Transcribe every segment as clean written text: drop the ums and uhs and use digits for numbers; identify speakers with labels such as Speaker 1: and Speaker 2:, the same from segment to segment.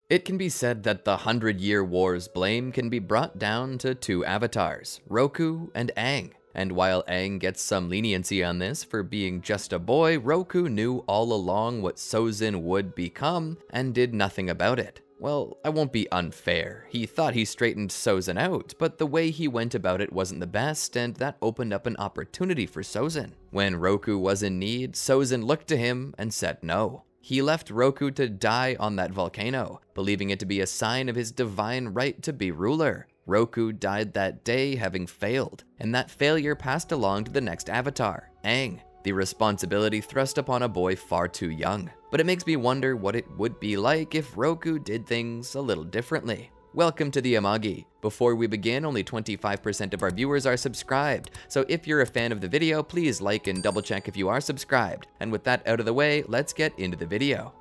Speaker 1: It can be said that the 100-Year War's blame can be brought down to two avatars, Roku and Aang. And while Aang gets some leniency on this for being just a boy, Roku knew all along what Sozin would become and did nothing about it. Well, I won't be unfair. He thought he straightened Sozin out, but the way he went about it wasn't the best, and that opened up an opportunity for Sozin. When Roku was in need, Sozin looked to him and said no. He left Roku to die on that volcano, believing it to be a sign of his divine right to be ruler. Roku died that day having failed, and that failure passed along to the next avatar, Aang. The responsibility thrust upon a boy far too young. But it makes me wonder what it would be like if Roku did things a little differently. Welcome to the Amagi. Before we begin, only 25% of our viewers are subscribed, so if you're a fan of the video, please like and double check if you are subscribed. And with that out of the way, let's get into the video.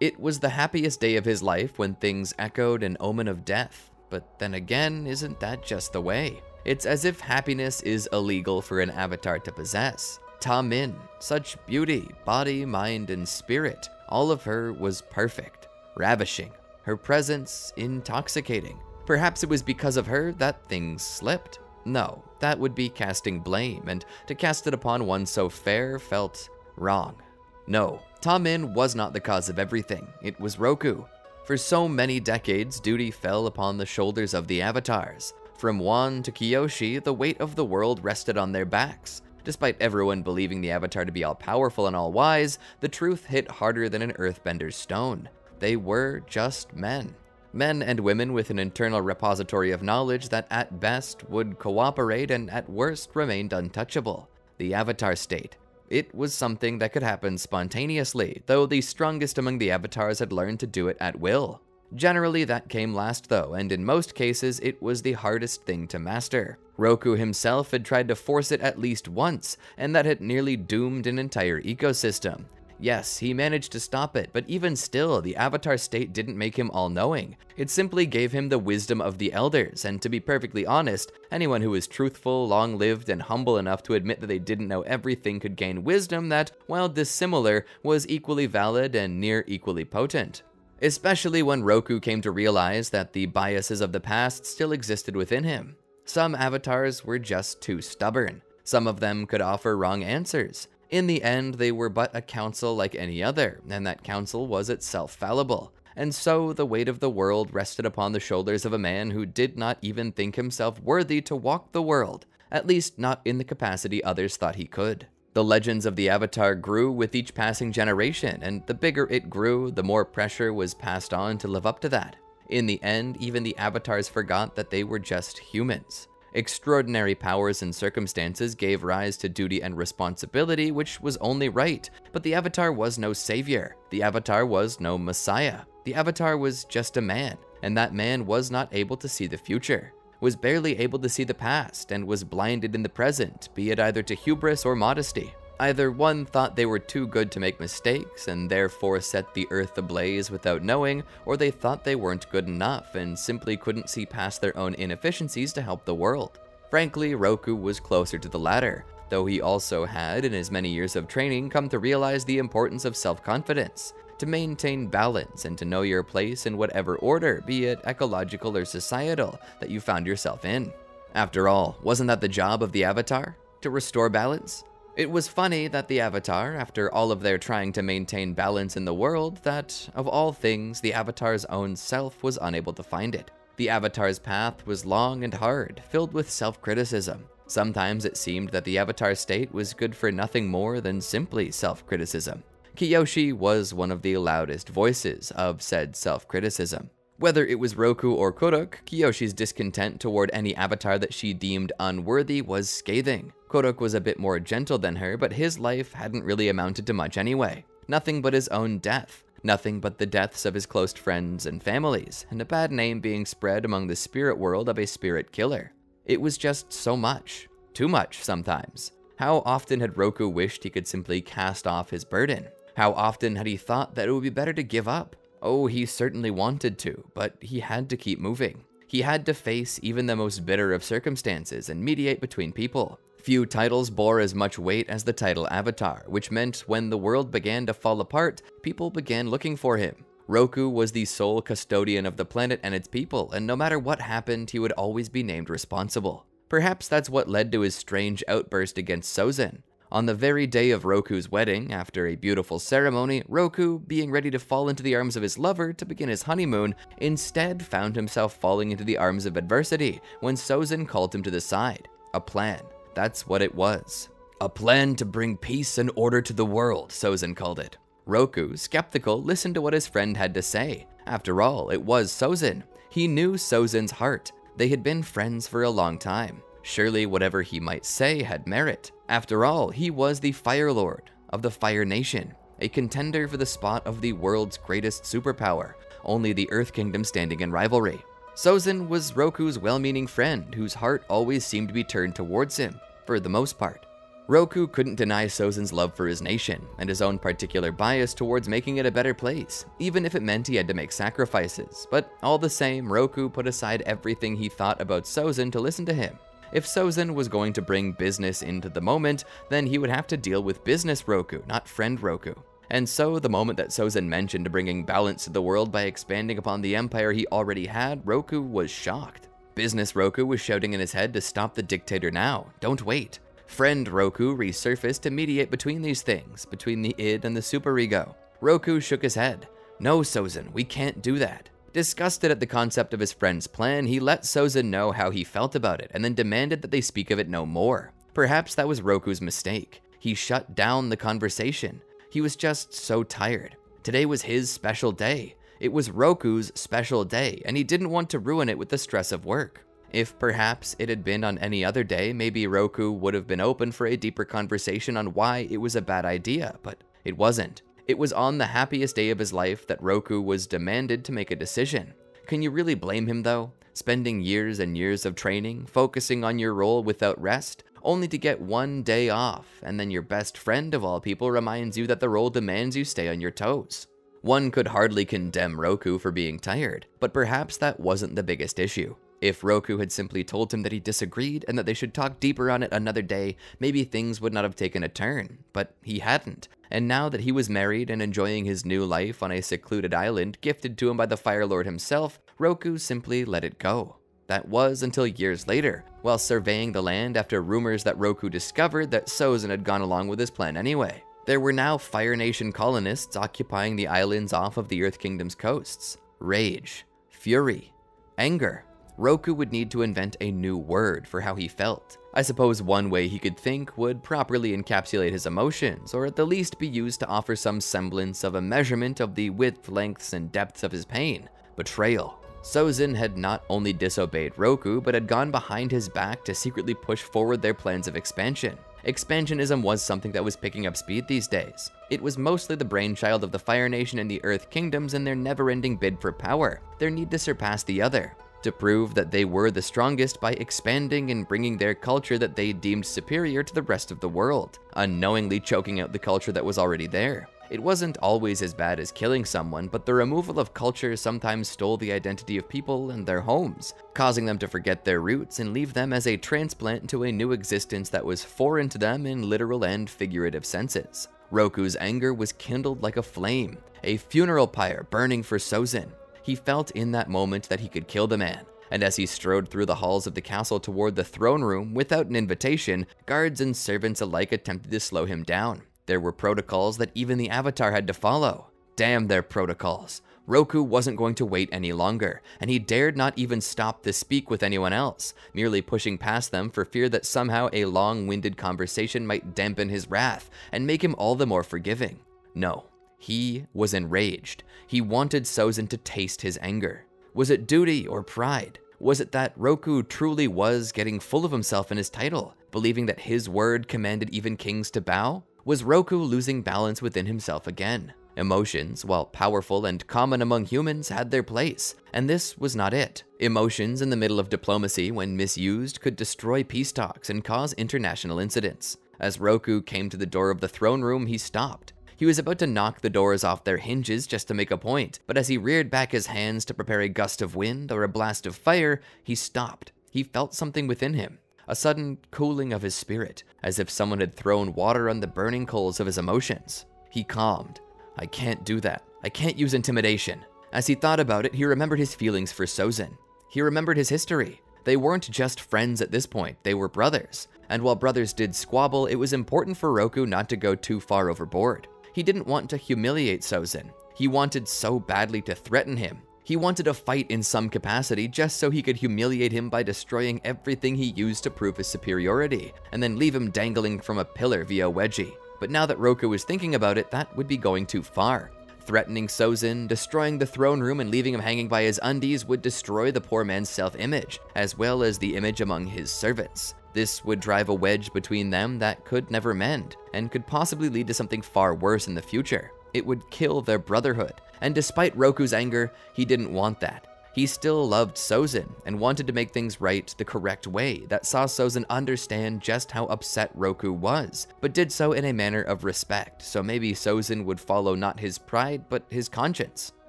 Speaker 1: It was the happiest day of his life when things echoed an omen of death. But then again, isn't that just the way? It's as if happiness is illegal for an avatar to possess. Ta Min, such beauty, body, mind, and spirit. All of her was perfect, ravishing. Her presence intoxicating. Perhaps it was because of her that things slipped. No, that would be casting blame, and to cast it upon one so fair felt wrong. No, Ta Min was not the cause of everything. It was Roku. For so many decades, duty fell upon the shoulders of the avatars. From Wan to Kyoshi, the weight of the world rested on their backs. Despite everyone believing the avatar to be all-powerful and all-wise, the truth hit harder than an earthbender's stone. They were just men. Men and women with an internal repository of knowledge that at best would cooperate and at worst remained untouchable. The avatar state. It was something that could happen spontaneously, though the strongest among the avatars had learned to do it at will. Generally, that came last though, and in most cases, it was the hardest thing to master. Roku himself had tried to force it at least once, and that had nearly doomed an entire ecosystem. Yes, he managed to stop it, but even still, the avatar state didn't make him all-knowing. It simply gave him the wisdom of the elders, and to be perfectly honest, anyone who is truthful, long-lived, and humble enough to admit that they didn't know everything could gain wisdom that, while dissimilar, was equally valid and near equally potent. Especially when Roku came to realize that the biases of the past still existed within him. Some avatars were just too stubborn. Some of them could offer wrong answers. In the end, they were but a council like any other, and that council was itself fallible. And so the weight of the world rested upon the shoulders of a man who did not even think himself worthy to walk the world, at least not in the capacity others thought he could. The legends of the avatar grew with each passing generation, and the bigger it grew, the more pressure was passed on to live up to that. In the end, even the avatars forgot that they were just humans. Extraordinary powers and circumstances gave rise to duty and responsibility, which was only right, but the avatar was no savior. The avatar was no messiah. The avatar was just a man, and that man was not able to see the future, was barely able to see the past, and was blinded in the present, be it either to hubris or modesty. Either one thought they were too good to make mistakes and therefore set the earth ablaze without knowing, or they thought they weren't good enough and simply couldn't see past their own inefficiencies to help the world. Frankly, Roku was closer to the latter, though he also had, in his many years of training, come to realize the importance of self-confidence, to maintain balance and to know your place in whatever order, be it ecological or societal, that you found yourself in. After all, wasn't that the job of the avatar? To restore balance? It was funny that the avatar, after all of their trying to maintain balance in the world, that, of all things, the avatar's own self was unable to find it. The avatar's path was long and hard, filled with self-criticism. Sometimes it seemed that the avatar state was good for nothing more than simply self-criticism. Kyoshi was one of the loudest voices of said self-criticism. Whether it was Roku or Korok, Kyoshi's discontent toward any avatar that she deemed unworthy was scathing. Korok was a bit more gentle than her, but his life hadn't really amounted to much anyway. Nothing but his own death. Nothing but the deaths of his close friends and families, and a bad name being spread among the spirit world of a spirit killer. It was just so much. Too much sometimes. How often had Roku wished he could simply cast off his burden? How often had he thought that it would be better to give up? Oh, he certainly wanted to, but he had to keep moving. He had to face even the most bitter of circumstances and mediate between people. Few titles bore as much weight as the title Avatar, which meant when the world began to fall apart, people began looking for him. Roku was the sole custodian of the planet and its people, and no matter what happened, he would always be named responsible. Perhaps that's what led to his strange outburst against Sozin. On the very day of Roku's wedding, after a beautiful ceremony, Roku, being ready to fall into the arms of his lover to begin his honeymoon, instead found himself falling into the arms of adversity when Sozin called him to the side. A plan. That's what it was. A plan to bring peace and order to the world, Sozin called it. Roku, skeptical, listened to what his friend had to say. After all, it was Sozin. He knew Sozin's heart. They had been friends for a long time. Surely whatever he might say had merit. After all, he was the Fire Lord of the Fire Nation, a contender for the spot of the world's greatest superpower, only the Earth Kingdom standing in rivalry. Sozin was Roku's well-meaning friend whose heart always seemed to be turned towards him, for the most part. Roku couldn't deny Sozin's love for his nation and his own particular bias towards making it a better place, even if it meant he had to make sacrifices. But all the same, Roku put aside everything he thought about Sozin to listen to him. If Sozin was going to bring business into the moment, then he would have to deal with business Roku, not friend Roku. And so, the moment that Sozin mentioned bringing balance to the world by expanding upon the empire he already had, Roku was shocked. Business Roku was shouting in his head to stop the dictator now, don't wait. Friend Roku resurfaced to mediate between these things, between the id and the superego. Roku shook his head. No, Sozin, we can't do that. Disgusted at the concept of his friend's plan, he let Sozin know how he felt about it and then demanded that they speak of it no more. Perhaps that was Roku's mistake. He shut down the conversation. He was just so tired. Today was his special day. It was Roku's special day, and he didn't want to ruin it with the stress of work. If perhaps it had been on any other day, maybe Roku would have been open for a deeper conversation on why it was a bad idea, but it wasn't. It was on the happiest day of his life that Roku was demanded to make a decision. Can you really blame him though? Spending years and years of training, focusing on your role without rest, only to get one day off, and then your best friend of all people reminds you that the role demands you stay on your toes. One could hardly condemn Roku for being tired, but perhaps that wasn't the biggest issue. If Roku had simply told him that he disagreed and that they should talk deeper on it another day, maybe things would not have taken a turn, but he hadn't. And now that he was married and enjoying his new life on a secluded island gifted to him by the Fire Lord himself, Roku simply let it go. That was until years later, while surveying the land after rumors that Roku discovered that Sozin had gone along with his plan anyway. There were now Fire Nation colonists occupying the islands off of the Earth Kingdom's coasts. Rage, fury, anger. Roku would need to invent a new word for how he felt. I suppose one way he could think would properly encapsulate his emotions, or at the least be used to offer some semblance of a measurement of the width, lengths, and depths of his pain. Betrayal. Sozin had not only disobeyed Roku, but had gone behind his back to secretly push forward their plans of expansion. Expansionism was something that was picking up speed these days. It was mostly the brainchild of the Fire Nation and the Earth Kingdoms in their never-ending bid for power, their need to surpass the other. To prove that they were the strongest by expanding and bringing their culture that they deemed superior to the rest of the world, unknowingly choking out the culture that was already there. It wasn't always as bad as killing someone, but the removal of culture sometimes stole the identity of people and their homes, causing them to forget their roots and leave them as a transplant into a new existence that was foreign to them in literal and figurative senses. Roku's anger was kindled like a flame, a funeral pyre burning for Sozin. He felt in that moment that he could kill the man, and as he strode through the halls of the castle toward the throne room without an invitation, guards and servants alike attempted to slow him down. There were protocols that even the Avatar had to follow. Damn their protocols. Roku wasn't going to wait any longer, and he dared not even stop to speak with anyone else, merely pushing past them for fear that somehow a long-winded conversation might dampen his wrath and make him all the more forgiving. No. He was enraged. He wanted Sozin to taste his anger. Was it duty or pride? Was it that Roku truly was getting full of himself and his title, believing that his word commanded even kings to bow? Was Roku losing balance within himself again? Emotions, while powerful and common among humans, had their place, and this was not it. Emotions in the middle of diplomacy, when misused, could destroy peace talks and cause international incidents. As Roku came to the door of the throne room, he stopped. He was about to knock the doors off their hinges just to make a point, but as he reared back his hands to prepare a gust of wind or a blast of fire, he stopped. He felt something within him, a sudden cooling of his spirit, as if someone had thrown water on the burning coals of his emotions. He calmed. I can't do that. I can't use intimidation. As he thought about it, he remembered his feelings for Sozin. He remembered his history. They weren't just friends at this point, they were brothers. And while brothers did squabble, it was important for Roku not to go too far overboard. He didn't want to humiliate Sozin. He wanted so badly to threaten him. He wanted a fight in some capacity just so he could humiliate him by destroying everything he used to prove his superiority, and then leave him dangling from a pillar via wedgie. But now that Roku was thinking about it, that would be going too far. Threatening Sozin, destroying the throne room, and leaving him hanging by his undies would destroy the poor man's self-image, as well as the image among his servants. This would drive a wedge between them that could never mend, and could possibly lead to something far worse in the future. It would kill their brotherhood, and despite Roku's anger, he didn't want that. He still loved Sozin, and wanted to make things right the correct way that saw Sozin understand just how upset Roku was, but did so in a manner of respect, so maybe Sozin would follow not his pride, but his conscience.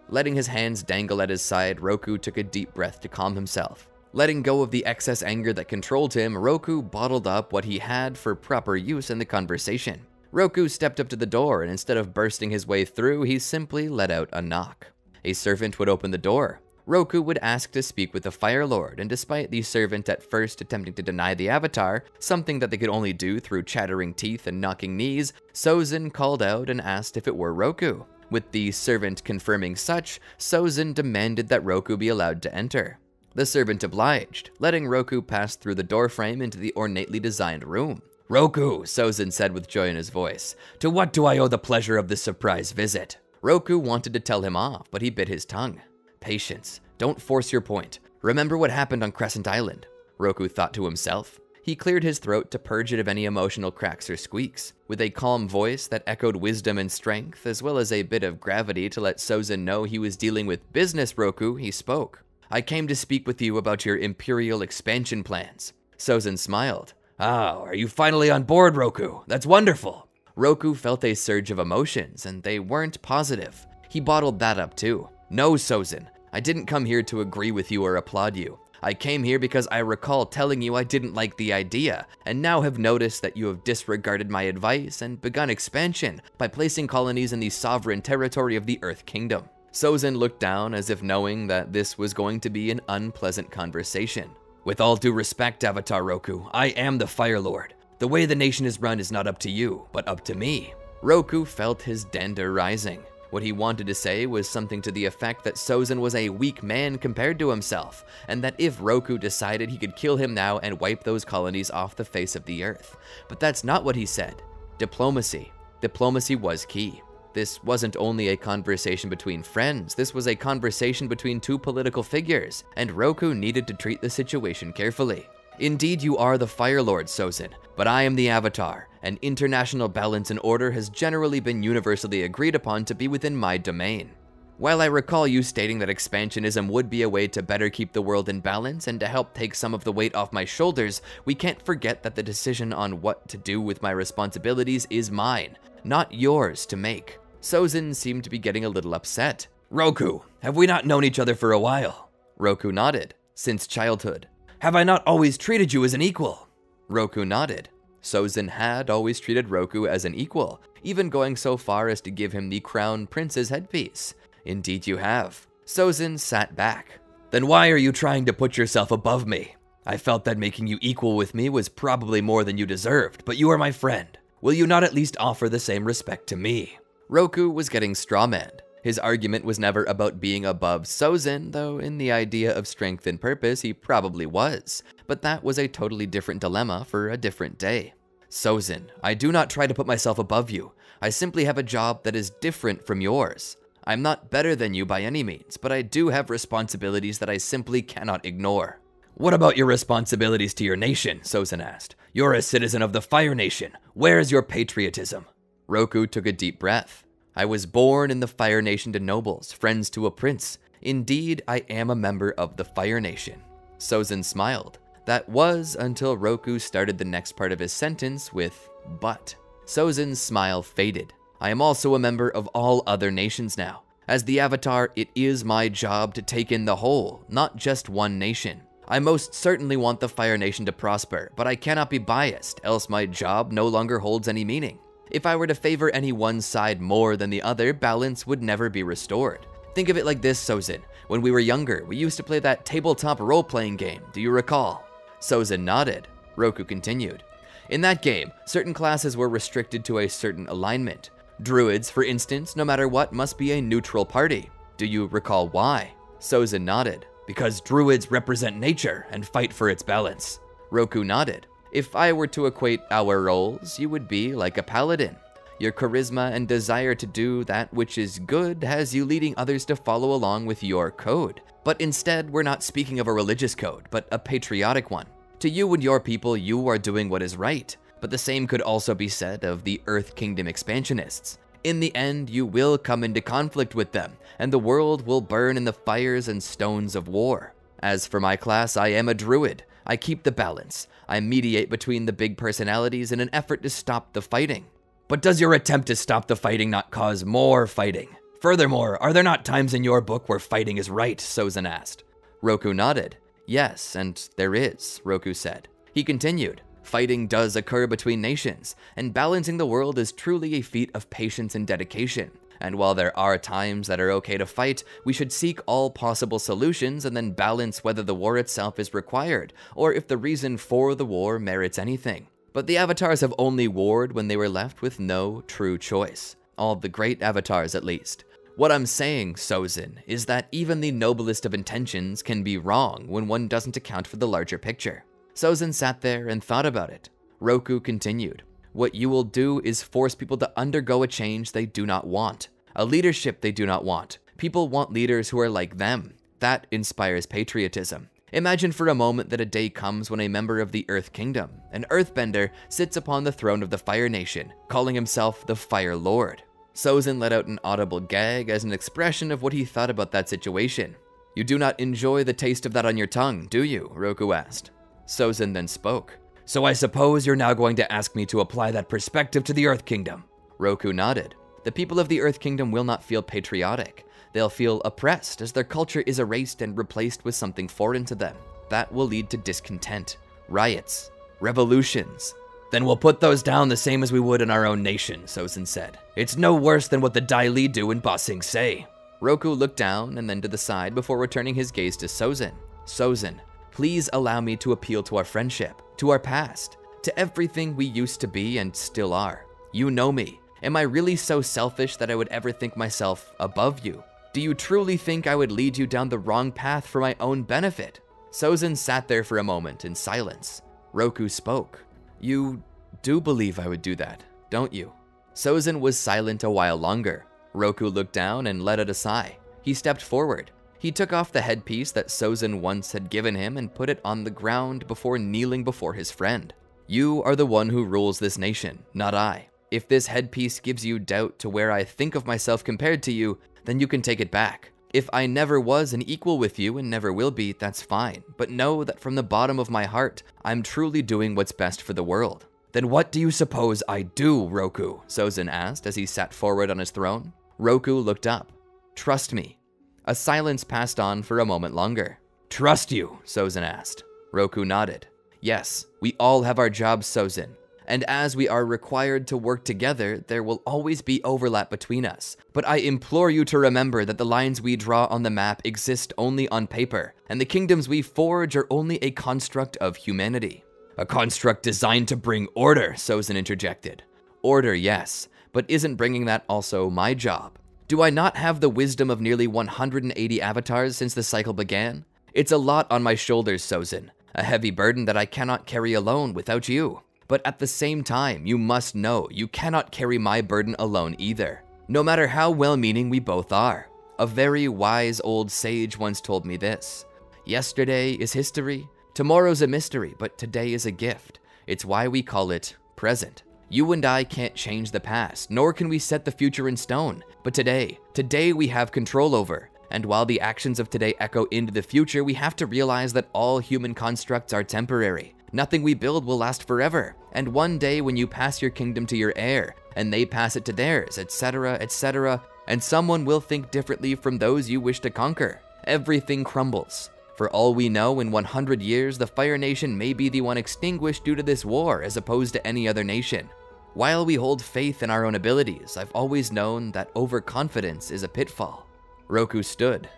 Speaker 1: Letting his hands dangle at his side, Roku took a deep breath to calm himself. Letting go of the excess anger that controlled him, Roku bottled up what he had for proper use in the conversation. Roku stepped up to the door, and instead of bursting his way through, he simply let out a knock. A servant would open the door. Roku would ask to speak with the Fire Lord, and despite the servant at first attempting to deny the avatar, something that they could only do through chattering teeth and knocking knees, Sozin called out and asked if it were Roku. With the servant confirming such, Sozin demanded that Roku be allowed to enter. The servant obliged, letting Roku pass through the doorframe into the ornately designed room. "Roku," Sozin said with joy in his voice, "to what do I owe the pleasure of this surprise visit?" Roku wanted to tell him off, but he bit his tongue. "Patience. Don't force your point. Remember what happened on Crescent Island," Roku thought to himself. He cleared his throat to purge it of any emotional cracks or squeaks. With a calm voice that echoed wisdom and strength, as well as a bit of gravity to let Sozin know he was dealing with business Roku, he spoke. "I came to speak with you about your Imperial expansion plans." Sozin smiled. "Ah, are you finally on board, Roku? That's wonderful." Roku felt a surge of emotions, and they weren't positive. He bottled that up too. "No, Sozin, I didn't come here to agree with you or applaud you. I came here because I recall telling you I didn't like the idea, and now have noticed that you have disregarded my advice and begun expansion by placing colonies in the sovereign territory of the Earth Kingdom." Sozin looked down as if knowing that this was going to be an unpleasant conversation. "With all due respect, Avatar Roku, I am the Fire Lord. The way the nation is run is not up to you, but up to me." Roku felt his dander rising. What he wanted to say was something to the effect that Sozin was a weak man compared to himself, and that if Roku decided he could kill him now and wipe those colonies off the face of the earth. But that's not what he said. Diplomacy. Diplomacy was key. This wasn't only a conversation between friends, this was a conversation between two political figures, and Roku needed to treat the situation carefully. "Indeed, you are the Fire Lord, Sozin, but I am the Avatar, and international balance and order has generally been universally agreed upon to be within my domain. While I recall you stating that expansionism would be a way to better keep the world in balance and to help take some of the weight off my shoulders, we can't forget that the decision on what to do with my responsibilities is mine, not yours to make." Sozin seemed to be getting a little upset. "Roku, have we not known each other for a while?" Roku nodded. "Since childhood." "Have I not always treated you as an equal?" Roku nodded. Sozin had always treated Roku as an equal, even going so far as to give him the Crown Prince's headpiece. "Indeed you have." Sozin sat back. "Then why are you trying to put yourself above me? I felt that making you equal with me was probably more than you deserved, but you are my friend. Will you not at least offer the same respect to me?" Roku was getting strawmanned. His argument was never about being above Sozin, though in the idea of strength and purpose he probably was. But that was a totally different dilemma for a different day. "Sozin, I do not try to put myself above you. I simply have a job that is different from yours. I'm not better than you by any means, but I do have responsibilities that I simply cannot ignore." "What about your responsibilities to your nation?" Sozin asked. "You're a citizen of the Fire Nation. Where is your patriotism?" Roku took a deep breath. "I was born in the Fire Nation to nobles, friends to a prince. Indeed, I am a member of the Fire Nation." Sozin smiled. That was until Roku started the next part of his sentence with "but." Sozin's smile faded. "I am also a member of all other nations now. As the Avatar, it is my job to take in the whole, not just one nation. I most certainly want the Fire Nation to prosper, but I cannot be biased, else my job no longer holds any meaning. If I were to favor any one side more than the other, balance would never be restored. Think of it like this, Sozin. When we were younger, we used to play that tabletop role-playing game, do you recall? Sozin nodded. Roku continued. In that game, certain classes were restricted to a certain alignment. Druids, for instance, no matter what, must be a neutral party. Do you recall why? Sozin nodded. Because druids represent nature and fight for its balance. Roku nodded. If I were to equate our roles, you would be like a paladin. Your charisma and desire to do that which is good has you leading others to follow along with your code. But instead, we're not speaking of a religious code, but a patriotic one. To you and your people, you are doing what is right. But the same could also be said of the Earth Kingdom expansionists. In the end, you will come into conflict with them, and the world will burn in the fires and stones of war. As for my class, I am a druid. I keep the balance. I mediate between the big personalities in an effort to stop the fighting. But does your attempt to stop the fighting not cause more fighting? Furthermore, are there not times in your book where fighting is right? Sozin asked. Roku nodded. Yes, and there is, Roku said. He continued. Fighting does occur between nations, and balancing the world is truly a feat of patience and dedication. And while there are times that are okay to fight, we should seek all possible solutions and then balance whether the war itself is required, or if the reason for the war merits anything. But the avatars have only warred when they were left with no true choice. All the great avatars, at least. What I'm saying, Sozin, is that even the noblest of intentions can be wrong when one doesn't account for the larger picture. Sozin sat there and thought about it. Roku continued. What you will do is force people to undergo a change they do not want, a leadership they do not want. People want leaders who are like them. That inspires patriotism. Imagine for a moment that a day comes when a member of the Earth Kingdom, an earthbender, sits upon the throne of the Fire Nation, calling himself the Fire Lord. Sozin let out an audible gag as an expression of what he thought about that situation. You do not enjoy the taste of that on your tongue, do you? Roku asked. Sozin then spoke. So I suppose you're now going to ask me to apply that perspective to the Earth Kingdom. Roku nodded. The people of the Earth Kingdom will not feel patriotic. They'll feel oppressed as their culture is erased and replaced with something foreign to them. That will lead to discontent, riots, revolutions. Then we'll put those down the same as we would in our own nation, Sozin said. It's no worse than what the Dai Li do in Ba Sing Se. Roku looked down and then to the side before returning his gaze to Sozin. Sozin, please allow me to appeal to our friendship, to our past, to everything we used to be and still are. You know me. Am I really so selfish that I would ever think myself above you? Do you truly think I would lead you down the wrong path for my own benefit? Sozin sat there for a moment in silence. Roku spoke. You do believe I would do that, don't you? Sozin was silent a while longer. Roku looked down and let out a sigh. He stepped forward. He took off the headpiece that Sozin once had given him and put it on the ground before kneeling before his friend. You are the one who rules this nation, not I. If this headpiece gives you doubt to where I think of myself compared to you, then you can take it back. If I never was an equal with you and never will be, that's fine. But know that from the bottom of my heart, I'm truly doing what's best for the world. Then what do you suppose I do, Roku? Sozin asked as he sat forward on his throne. Roku looked up. Trust me. A silence passed on for a moment longer. Trust you? Sozin asked. Roku nodded. Yes, we all have our jobs, Sozin. And as we are required to work together, there will always be overlap between us. But I implore you to remember that the lines we draw on the map exist only on paper, and the kingdoms we forge are only a construct of humanity. A construct designed to bring order, Sozin interjected. Order, yes, but isn't bringing that also my job? Do I not have the wisdom of nearly 180 avatars since the cycle began? It's a lot on my shoulders, Sozin, a heavy burden that I cannot carry alone without you. But at the same time, you must know you cannot carry my burden alone either, no matter how well-meaning we both are. A very wise old sage once told me this. Yesterday is history, tomorrow's a mystery, but today is a gift. It's why we call it present. You and I can't change the past, nor can we set the future in stone. But today we have control over. And while the actions of today echo into the future, we have to realize that all human constructs are temporary. Nothing we build will last forever. And one day when you pass your kingdom to your heir, and they pass it to theirs, etc., and someone will think differently from those you wish to conquer, everything crumbles. For all we know, in 100 years, the Fire Nation may be the one extinguished due to this war as opposed to any other nation. While we hold faith in our own abilities, I've always known that overconfidence is a pitfall. Roku stood.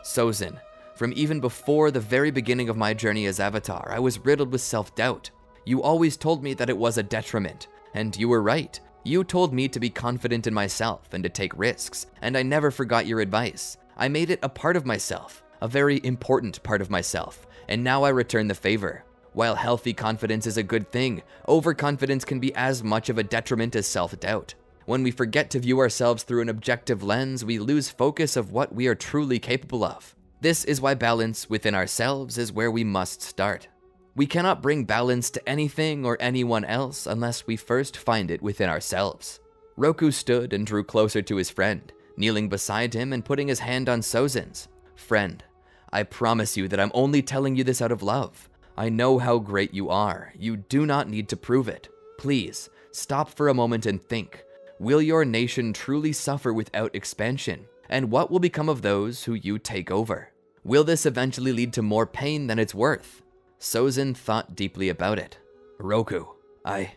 Speaker 1: Sozin, from even before the very beginning of my journey as Avatar, I was riddled with self-doubt. You always told me that it was a detriment, and you were right. You told me to be confident in myself and to take risks, and I never forgot your advice. I made it a part of myself, a very important part of myself, and now I return the favor. While healthy confidence is a good thing, overconfidence can be as much of a detriment as self-doubt. When we forget to view ourselves through an objective lens, we lose focus of what we are truly capable of. This is why balance within ourselves is where we must start. We cannot bring balance to anything or anyone else unless we first find it within ourselves. Roku stood and drew closer to his friend, kneeling beside him and putting his hand on Sozin's. Friend, I promise you that I'm only telling you this out of love. I know how great you are. You do not need to prove it. Please, stop for a moment and think. Will your nation truly suffer without expansion? And what will become of those who you take over? Will this eventually lead to more pain than it's worth? Sozin thought deeply about it. Roku, I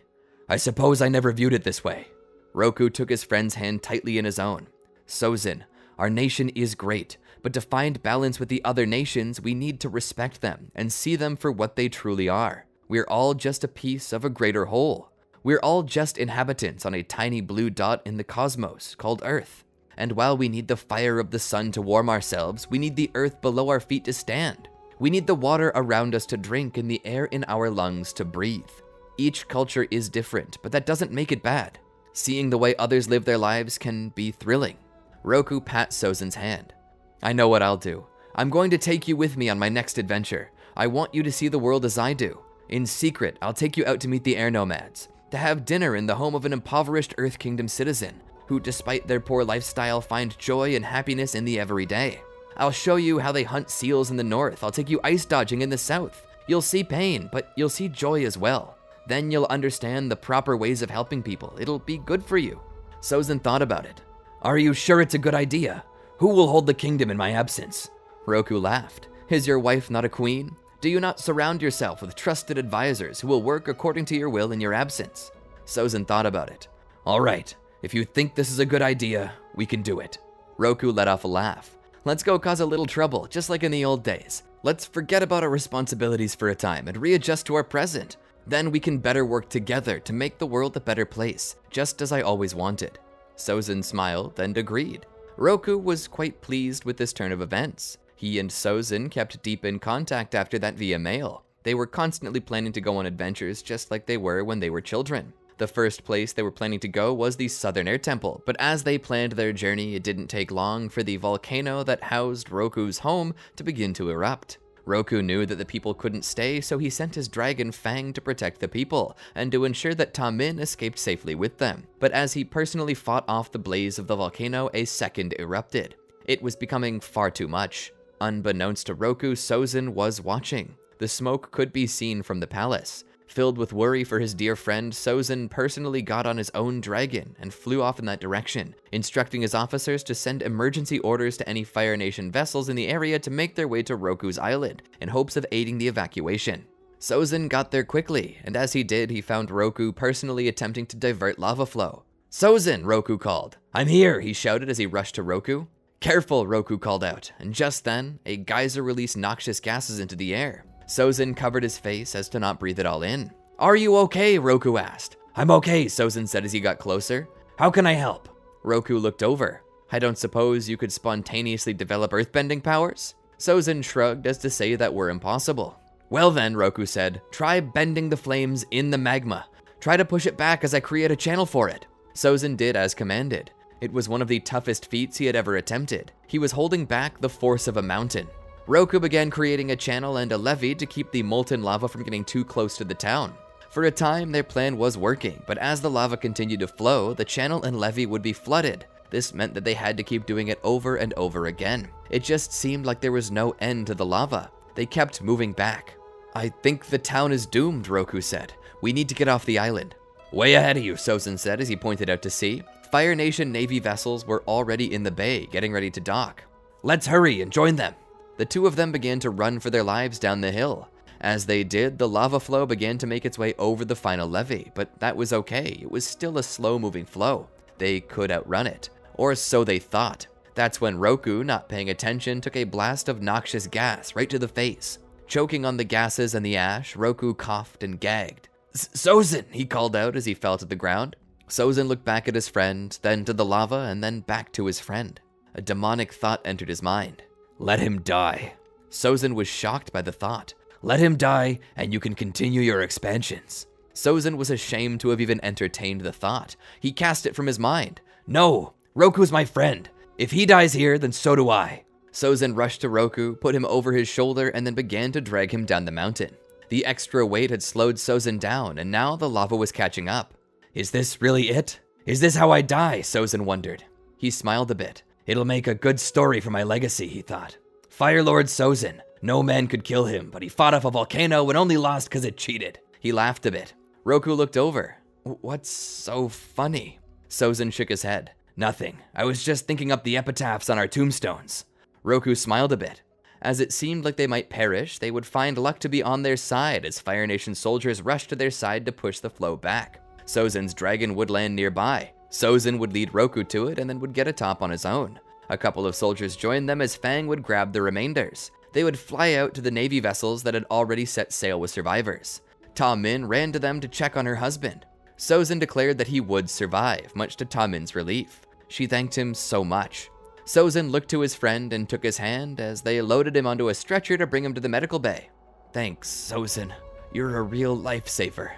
Speaker 1: suppose I never viewed it this way. Roku took his friend's hand tightly in his own. Sozin, our nation is great, but to find balance with the other nations, we need to respect them and see them for what they truly are. We're all just a piece of a greater whole. We're all just inhabitants on a tiny blue dot in the cosmos called Earth. And while we need the fire of the sun to warm ourselves, we need the earth below our feet to stand. We need the water around us to drink and the air in our lungs to breathe. Each culture is different, but that doesn't make it bad. Seeing the way others live their lives can be thrilling. Roku pat Sozin's hand. I know what I'll do. I'm going to take you with me on my next adventure. I want you to see the world as I do. In secret, I'll take you out to meet the air nomads, to have dinner in the home of an impoverished Earth Kingdom citizen, who despite their poor lifestyle find joy and happiness in the everyday. I'll show you how they hunt seals in the north. I'll take you ice dodging in the south. You'll see pain, but you'll see joy as well. Then you'll understand the proper ways of helping people. It'll be good for you. Sozin thought about it. Are you sure it's a good idea? Who will hold the kingdom in my absence? Roku laughed. Is your wife not a queen? Do you not surround yourself with trusted advisors who will work according to your will in your absence? Sozin thought about it. All right, if you think this is a good idea, we can do it. Roku let off a laugh. Let's go cause a little trouble, just like in the old days. Let's forget about our responsibilities for a time and readjust to our present. Then we can better work together to make the world a better place, just as I always wanted. Sozin smiled and agreed. Roku was quite pleased with this turn of events. He and Sozin kept deep in contact after that via mail. They were constantly planning to go on adventures just like they were when they were children. The first place they were planning to go was the Southern Air Temple, but as they planned their journey, it didn't take long for the volcano that housed Roku's home to begin to erupt. Roku knew that the people couldn't stay, so he sent his dragon Fang to protect the people, and to ensure that Ta Min escaped safely with them. But as he personally fought off the blaze of the volcano, a second erupted. It was becoming far too much. Unbeknownst to Roku, Sozin was watching. The smoke could be seen from the palace. Filled with worry for his dear friend, Sozin personally got on his own dragon and flew off in that direction, instructing his officers to send emergency orders to any Fire Nation vessels in the area to make their way to Roku's island, in hopes of aiding the evacuation. Sozin got there quickly, and as he did, he found Roku personally attempting to divert lava flow. Sozin, Roku called. I'm here, he shouted as he rushed to Roku. Careful, Roku called out, and just then, a geyser released noxious gases into the air. Sozin covered his face as to not breathe it all in. Are you okay? Roku asked. I'm okay, Sozin said as he got closer. How can I help? Roku looked over. I don't suppose you could spontaneously develop earthbending powers? Sozin shrugged as to say that were impossible. Well then, Roku said, try bending the flames in the magma. Try to push it back as I create a channel for it. Sozin did as commanded. It was one of the toughest feats he had ever attempted. He was holding back the force of a mountain. Roku began creating a channel and a levee to keep the molten lava from getting too close to the town. For a time, their plan was working, but as the lava continued to flow, the channel and levee would be flooded. This meant that they had to keep doing it over and over again. It just seemed like there was no end to the lava. They kept moving back. I think the town is doomed, Roku said. We need to get off the island. Way ahead of you, Sozin said as he pointed out to sea. Fire Nation Navy vessels were already in the bay, getting ready to dock. Let's hurry and join them. The two of them began to run for their lives down the hill. As they did, the lava flow began to make its way over the final levee, but that was okay. It was still a slow-moving flow. They could outrun it, or so they thought. That's when Roku, not paying attention, took a blast of noxious gas right to the face. Choking on the gases and the ash, Roku coughed and gagged. "Sozin!" he called out as he fell to the ground. Sozin looked back at his friend, then to the lava, and then back to his friend. A demonic thought entered his mind. "Let him die." Sozin was shocked by the thought. "Let him die, and you can continue your expansions." Sozin was ashamed to have even entertained the thought. He cast it from his mind. "No, Roku's my friend. If he dies here, then so do I." Sozin rushed to Roku, put him over his shoulder, and then began to drag him down the mountain. The extra weight had slowed Sozin down, and now the lava was catching up. "Is this really it? Is this how I die?" Sozin wondered. He smiled a bit. "It'll make a good story for my legacy," he thought. Fire Lord Sozin. No man could kill him, but he fought off a volcano and only lost because it cheated. He laughed a bit. Roku looked over. "What's so funny?" Sozin shook his head. "Nothing. I was just thinking up the epitaphs on our tombstones." Roku smiled a bit. As it seemed like they might perish, they would find luck to be on their side as Fire Nation soldiers rushed to their side to push the flow back. Sozin's dragon would land nearby. Sozin would lead Roku to it and then would get atop on his own. A couple of soldiers joined them as Fang would grab the remainders. They would fly out to the navy vessels that had already set sail with survivors. Ta Min ran to them to check on her husband. Sozin declared that he would survive, much to Ta Min's relief. She thanked him so much. Sozin looked to his friend and took his hand as they loaded him onto a stretcher to bring him to the medical bay. "Thanks, Sozin. You're a real lifesaver."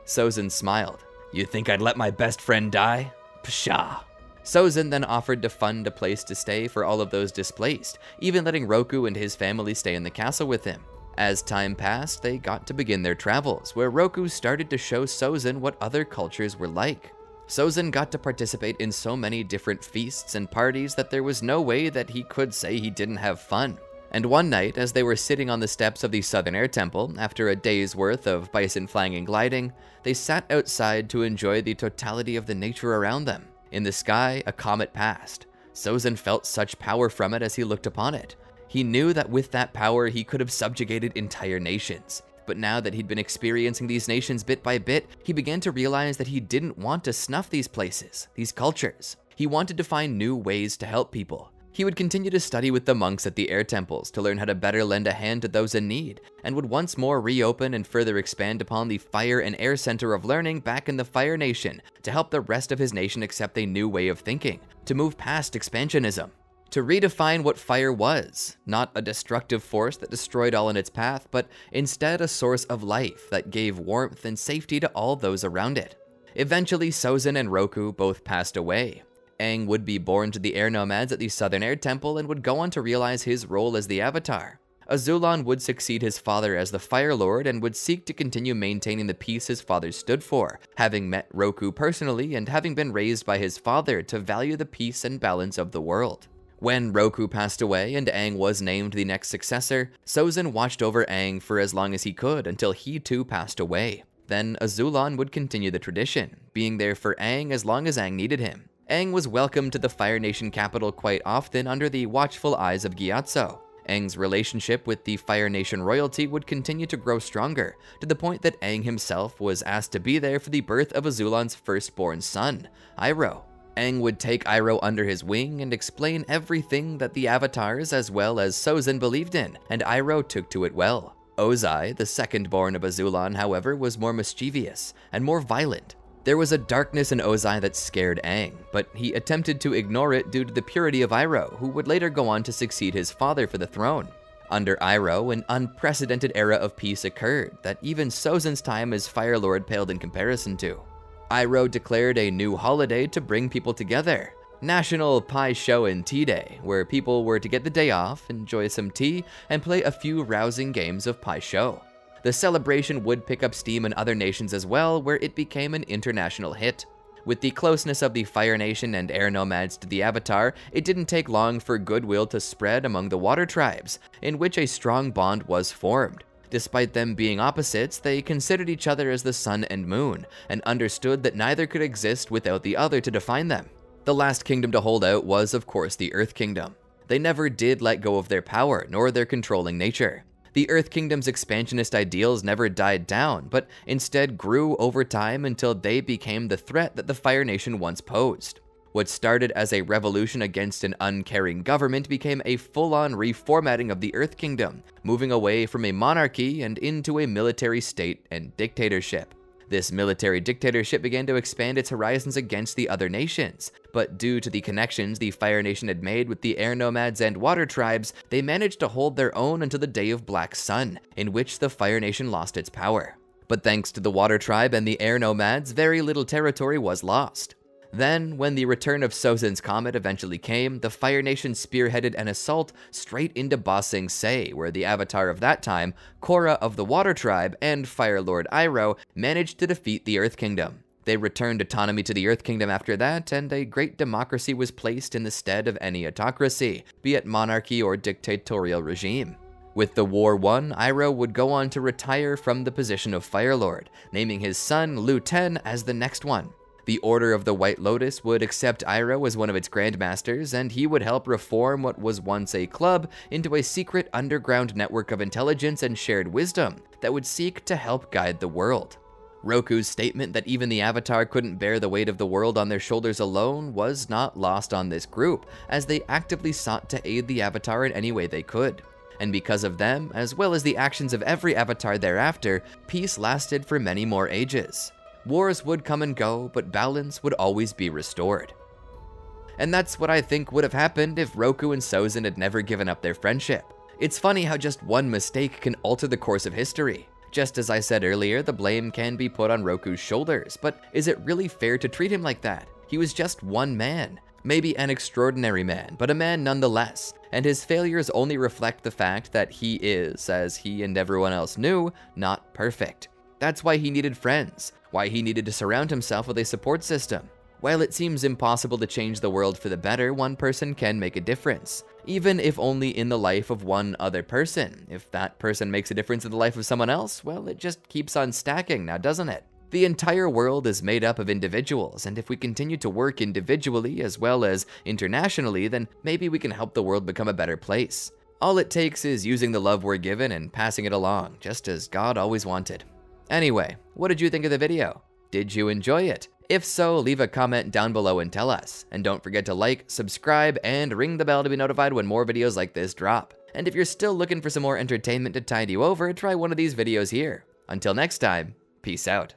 Speaker 1: Sozin smiled. "You think I'd let my best friend die? Pshaw." Sozin then offered to fund a place to stay for all of those displaced, even letting Roku and his family stay in the castle with him. As time passed, they got to begin their travels, where Roku started to show Sozin what other cultures were like. Sozin got to participate in so many different feasts and parties that there was no way that he could say he didn't have fun. And one night, as they were sitting on the steps of the Southern Air Temple, after a day's worth of bison flying and gliding, they sat outside to enjoy the totality of the nature around them. In the sky, a comet passed. Sozin felt such power from it as he looked upon it. He knew that with that power, he could have subjugated entire nations. But now that he'd been experiencing these nations bit by bit, he began to realize that he didn't want to snuff these places, these cultures. He wanted to find new ways to help people. He would continue to study with the monks at the air temples to learn how to better lend a hand to those in need, and would once more reopen and further expand upon the Fire and Air Center of Learning back in the Fire Nation to help the rest of his nation accept a new way of thinking, to move past expansionism, to redefine what fire was, not a destructive force that destroyed all in its path, but instead a source of life that gave warmth and safety to all those around it. Eventually, Sozin and Roku both passed away. Aang would be born to the air nomads at the Southern Air Temple and would go on to realize his role as the Avatar. Azulon would succeed his father as the Fire Lord and would seek to continue maintaining the peace his father stood for, having met Roku personally and having been raised by his father to value the peace and balance of the world. When Roku passed away and Aang was named the next successor, Sozin watched over Aang for as long as he could until he too passed away. Then Azulon would continue the tradition, being there for Aang as long as Aang needed him. Aang was welcomed to the Fire Nation capital quite often under the watchful eyes of Gyatso. Aang's relationship with the Fire Nation royalty would continue to grow stronger, to the point that Aang himself was asked to be there for the birth of Azulon's firstborn son, Iroh. Aang would take Iroh under his wing and explain everything that the Avatars as well as Sozin believed in, and Iroh took to it well. Ozai, the second-born of Azulon, however, was more mischievous and more violent. There was a darkness in Ozai that scared Aang, but he attempted to ignore it due to the purity of Iroh, who would later go on to succeed his father for the throne. Under Iroh, an unprecedented era of peace occurred that even Sozin's time as Fire Lord paled in comparison to. Iroh declared a new holiday to bring people together, National Pai Show and Tea Day, where people were to get the day off, enjoy some tea, and play a few rousing games of Pai Show. The celebration would pick up steam in other nations as well, where it became an international hit. With the closeness of the Fire Nation and Air Nomads to the Avatar, it didn't take long for goodwill to spread among the Water Tribes, in which a strong bond was formed. Despite them being opposites, they considered each other as the sun and moon, and understood that neither could exist without the other to define them. The last kingdom to hold out was, of course, the Earth Kingdom. They never did let go of their power, nor their controlling nature. The Earth Kingdom's expansionist ideals never died down, but instead grew over time until they became the threat that the Fire Nation once posed. What started as a revolution against an uncaring government became a full-on reformatting of the Earth Kingdom, moving away from a monarchy and into a military state and dictatorship. This military dictatorship began to expand its horizons against the other nations, but due to the connections the Fire Nation had made with the air nomads and water tribes, they managed to hold their own until the Day of Black Sun, in which the Fire Nation lost its power. But thanks to the water tribe and the air nomads, very little territory was lost. Then, when the return of Sozin's comet eventually came, the Fire Nation spearheaded an assault straight into Ba Sing Se, where the avatar of that time, Korra of the Water Tribe, and Fire Lord Iroh managed to defeat the Earth Kingdom. They returned autonomy to the Earth Kingdom after that, and a great democracy was placed in the stead of any autocracy, be it monarchy or dictatorial regime. With the war won, Iroh would go on to retire from the position of Fire Lord, naming his son Lu Ten as the next one. The Order of the White Lotus would accept Iroh as one of its grandmasters, and he would help reform what was once a club into a secret underground network of intelligence and shared wisdom that would seek to help guide the world. Roku's statement that even the Avatar couldn't bear the weight of the world on their shoulders alone was not lost on this group, as they actively sought to aid the Avatar in any way they could. And because of them, as well as the actions of every Avatar thereafter, peace lasted for many more ages. Wars would come and go, but balance would always be restored. And that's what I think would have happened if Roku and Sozin had never given up their friendship. It's funny how just one mistake can alter the course of history. Just as I said earlier, the blame can be put on Roku's shoulders, but is it really fair to treat him like that? He was just one man. Maybe an extraordinary man, but a man nonetheless, and his failures only reflect the fact that he is, as he and everyone else knew, not perfect. That's why he needed friends, why he needed to surround himself with a support system. While it seems impossible to change the world for the better, one person can make a difference, even if only in the life of one other person. If that person makes a difference in the life of someone else, well, it just keeps on stacking now, doesn't it? The entire world is made up of individuals, and if we continue to work individually as well as internationally, then maybe we can help the world become a better place. All it takes is using the love we're given and passing it along, just as God always wanted. Anyway, what did you think of the video? Did you enjoy it? If so, leave a comment down below and tell us. And don't forget to like, subscribe, and ring the bell to be notified when more videos like this drop. And if you're still looking for some more entertainment to tide you over, try one of these videos here. Until next time, peace out.